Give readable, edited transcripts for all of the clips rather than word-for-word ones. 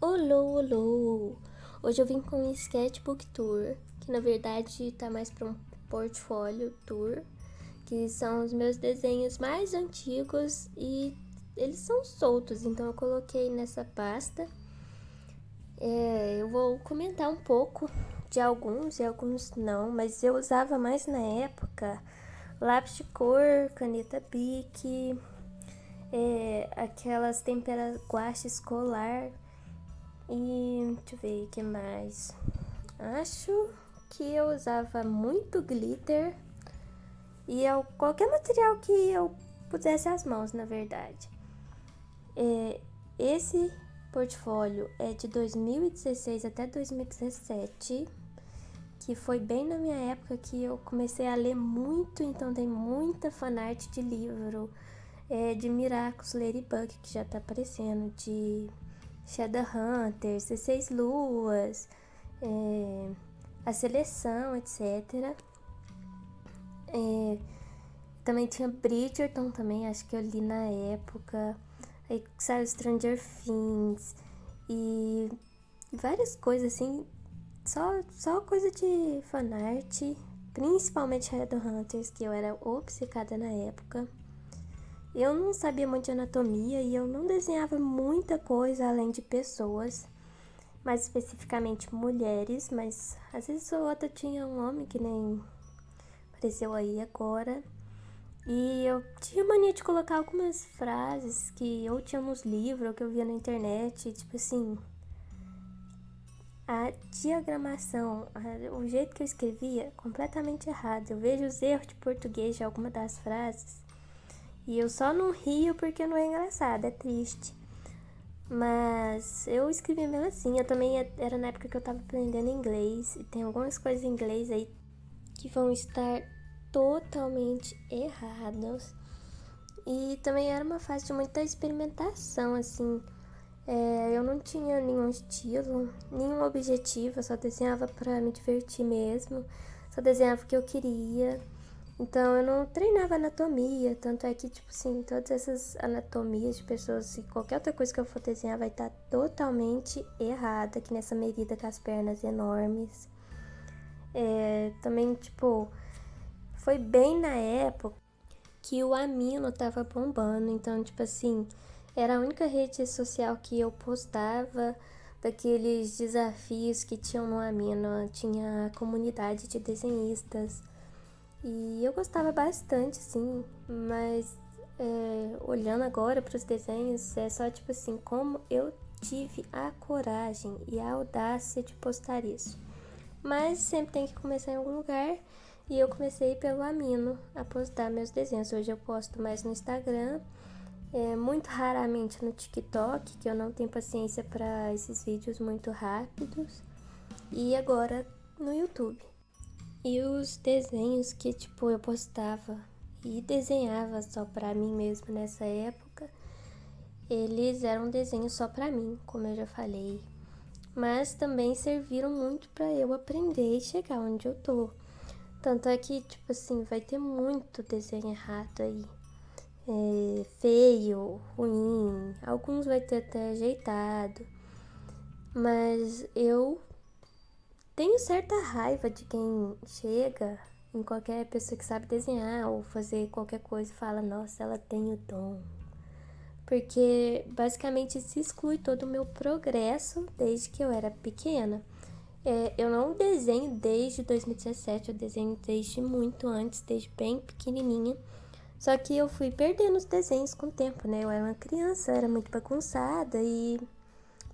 Olô, olô! Hoje eu vim com um sketchbook tour, que na verdade tá mais para um portfólio tour, que são os meus desenhos mais antigos e eles são soltos, então eu coloquei nessa pasta. Eu vou comentar um pouco de alguns e alguns não, mas eu usava mais na época lápis de cor, caneta Bic, aquelas tempera guache escolar. E deixa eu ver o que mais. Acho que eu usava muito glitter e qualquer material que eu pusesse as mãos, na verdade. Esse portfólio é de 2016 até 2017, que foi bem na minha época que eu comecei a ler muito, então tem muita fanart de livro, de Miraculous Ladybug, que já tá aparecendo, de Shadowhunters, 16 Luas, a Seleção, etc. Também tinha Bridgerton, também acho que eu li na época. Aí saiu Stranger Things e várias coisas assim, só coisa de fanart, principalmente Shadowhunters, que eu era obcecada na época. Eu não sabia muito de anatomia e eu não desenhava muita coisa além de pessoas, mais especificamente mulheres, mas às vezes ou outra tinha um homem que nem apareceu aí agora. E eu tinha mania de colocar algumas frases que ou tinha nos livros ou que eu via na internet, tipo assim, a diagramação, o jeito que eu escrevia, completamente errado. Eu vejo os erros de português de alguma das frases e eu só não rio porque não é engraçado, é triste. Mas eu escrevi mesmo assim. Eu também era na época que eu tava aprendendo inglês e tem algumas coisas em inglês aí que vão estar totalmente erradas. E também era uma fase de muita experimentação, assim. Eu não tinha nenhum estilo, nenhum objetivo, eu só desenhava pra me divertir mesmo, só desenhava o que eu queria. Então eu não treinava anatomia, tanto é que, tipo assim, todas essas anatomias de pessoas, e qualquer outra coisa que eu for desenhar vai estar totalmente errada, que nessa medida com as pernas enormes. Também, tipo, foi bem na época que o Amino tava bombando, então, tipo assim, era a única rede social que eu postava daqueles desafios que tinham no Amino, tinha a comunidade de desenhistas. E eu gostava bastante, assim, mas olhando agora para os desenhos, é só tipo assim, como eu tive a coragem e a audácia de postar isso. Mas sempre tem que começar em algum lugar e eu comecei pelo Amino a postar meus desenhos. Hoje eu posto mais no Instagram, muito raramente no TikTok, que eu não tenho paciência para esses vídeos muito rápidos, e agora no YouTube. E os desenhos que, tipo, eu postava e desenhava só pra mim mesmo nessa época, eles eram desenhos só pra mim, como eu já falei. Mas também serviram muito pra eu aprender e chegar onde eu tô. Tanto é que, tipo assim, vai ter muito desenho errado aí. Feio, ruim, alguns vai ter até ajeitado. Mas eu tenho certa raiva de quem chega em qualquer pessoa que sabe desenhar ou fazer qualquer coisa e fala, nossa, ela tem o dom. Porque basicamente se exclui todo o meu progresso desde que eu era pequena. Eu não desenho desde 2017, eu desenho desde muito antes, desde bem pequenininha. Só que eu fui perdendo os desenhos com o tempo, né? Eu era uma criança, era muito bagunçada e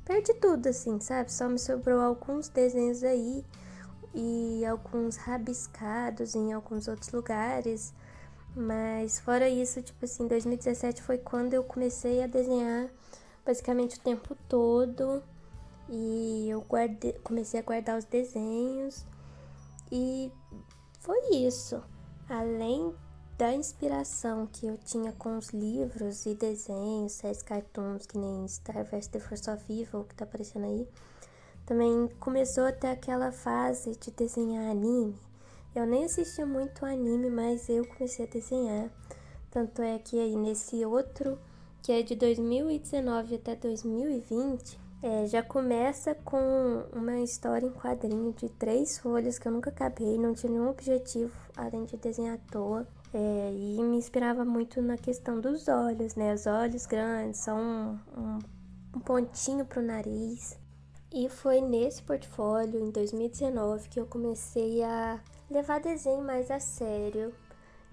perdi tudo, assim, sabe? Só me sobrou alguns desenhos aí e alguns rabiscados em alguns outros lugares. Mas fora isso, tipo assim, 2017 foi quando eu comecei a desenhar basicamente o tempo todo. E eu comecei a guardar os desenhos. E foi isso. Além da inspiração que eu tinha com os livros e desenhos, séries cartoons, que nem Star vs The Force of Evil, que tá aparecendo aí, também começou até aquela fase de desenhar anime. Eu nem assistia muito anime, mas eu comecei a desenhar. Tanto é que aí nesse outro, que é de 2019 até 2020, Já começa com uma história em quadrinho de 3 folhas que eu nunca acabei, não tinha nenhum objetivo além de desenhar à toa. E me inspirava muito na questão dos olhos, né? Os olhos grandes, só um pontinho pro nariz. E foi nesse portfólio, em 2019, que eu comecei a levar desenho mais a sério,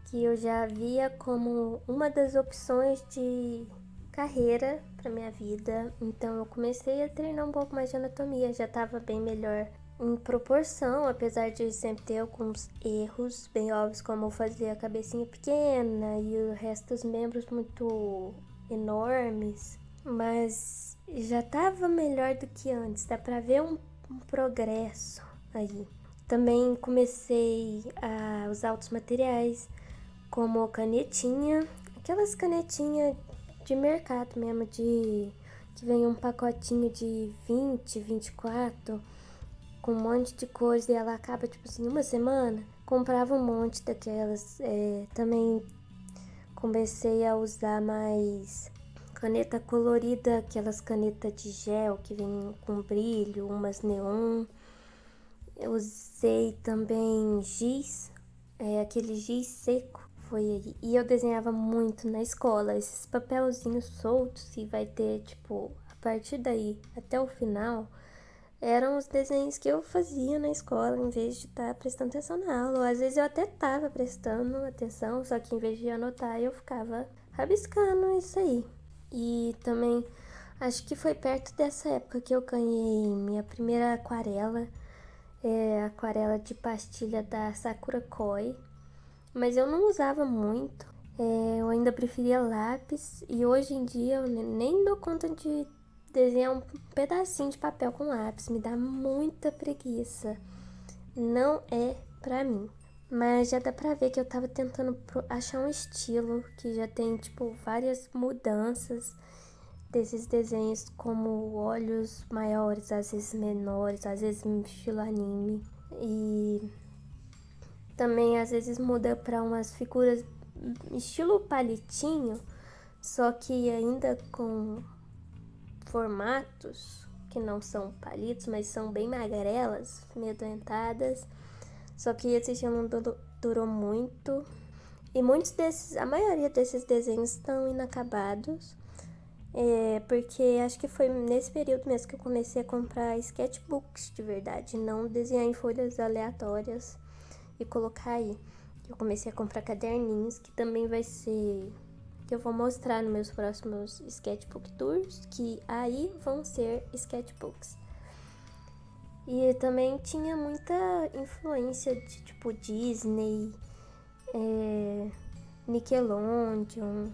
que eu já via como uma das opções de carreira para minha vida. Então eu comecei a treinar um pouco mais de anatomia, já estava bem melhor em proporção, apesar de sempre ter alguns erros bem óbvios, como eu fazer a cabecinha pequena e o resto dos membros muito enormes, mas já estava melhor do que antes, dá para ver um progresso aí. Também comecei a usar outros materiais, como canetinha, aquelas canetinhas de mercado mesmo, que vem um pacotinho de 20, 24, com um monte de coisa e ela acaba tipo assim, uma semana. Comprava um monte daquelas. Também comecei a usar mais caneta colorida, aquelas canetas de gel que vem com brilho, umas neon. Eu usei também giz, aquele giz seco, foi aí. E eu desenhava muito na escola, esses papelzinhos soltos, e vai ter, tipo, a partir daí até o final, eram os desenhos que eu fazia na escola, em vez de estar prestando atenção na aula. Ou às vezes eu até estava prestando atenção, só que em vez de anotar, eu ficava rabiscando isso aí. E também, acho que foi perto dessa época que eu ganhei minha primeira aquarela, aquarela de pastilha da Sakura Koi, mas eu não usava muito. Eu ainda preferia lápis e hoje em dia eu nem dou conta de desenhar um pedacinho de papel com lápis, me dá muita preguiça, não é pra mim. Mas já dá pra ver que eu tava tentando achar um estilo que já tem tipo várias mudanças desses desenhos, como olhos maiores, às vezes menores, às vezes estilo anime. E também às vezes muda para umas figuras estilo palitinho, só que ainda com formatos que não são palitos, mas são bem magrelas, meio dentadas. Só que esse estilo não durou muito. E a maioria desses desenhos estão inacabados. Porque acho que foi nesse período mesmo que eu comecei a comprar sketchbooks de verdade, não desenhar em folhas aleatórias e colocar aí. Eu comecei a comprar caderninhos, que também vai ser, que eu vou mostrar nos meus próximos sketchbook tours, que aí vão ser sketchbooks. E também tinha muita influência de tipo Disney, Nickelodeon,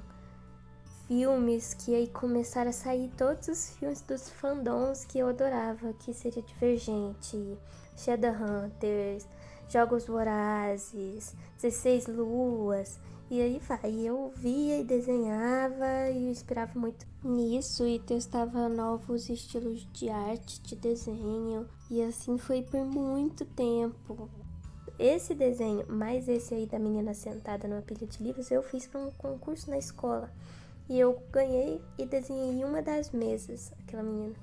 filmes, que aí começaram a sair todos os filmes dos fandoms que eu adorava, que seria Divergente, Shadowhunters, Jogos Vorazes, 16 Luas, e aí vai. Eu via e desenhava e inspirava muito nisso e testava novos estilos de arte, de desenho, e assim foi por muito tempo. Esse desenho, mais esse aí da menina sentada numa pilha de livros, eu fiz para um concurso na escola. E eu ganhei e desenhei uma das mesas, aquela menina.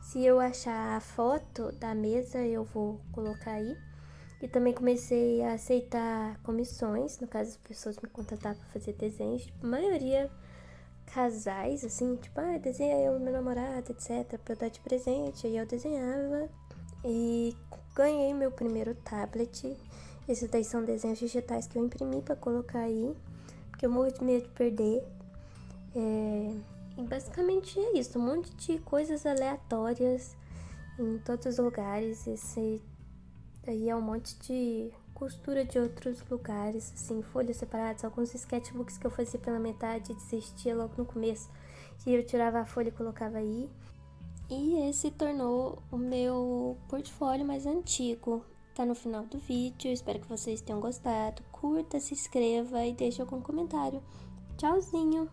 Se eu achar a foto da mesa, eu vou colocar aí. E também comecei a aceitar comissões, no caso as pessoas me contratavam para fazer desenhos, tipo, a maioria casais, assim, tipo, desenha eu, meu namorado, etc, pra eu dar de presente. Aí eu desenhava e ganhei meu primeiro tablet. Esses daí são desenhos digitais que eu imprimi para colocar aí, porque eu morro de medo de perder. E basicamente é isso, um monte de coisas aleatórias em todos os lugares. Esse daí é um monte de costura de outros lugares, assim, folhas separadas, alguns sketchbooks que eu fazia pela metade e desistia logo no começo. E eu tirava a folha e colocava aí. E esse tornou o meu portfólio mais antigo. Tá no final do vídeo, espero que vocês tenham gostado. Curta, se inscreva e deixe algum comentário. Tchauzinho!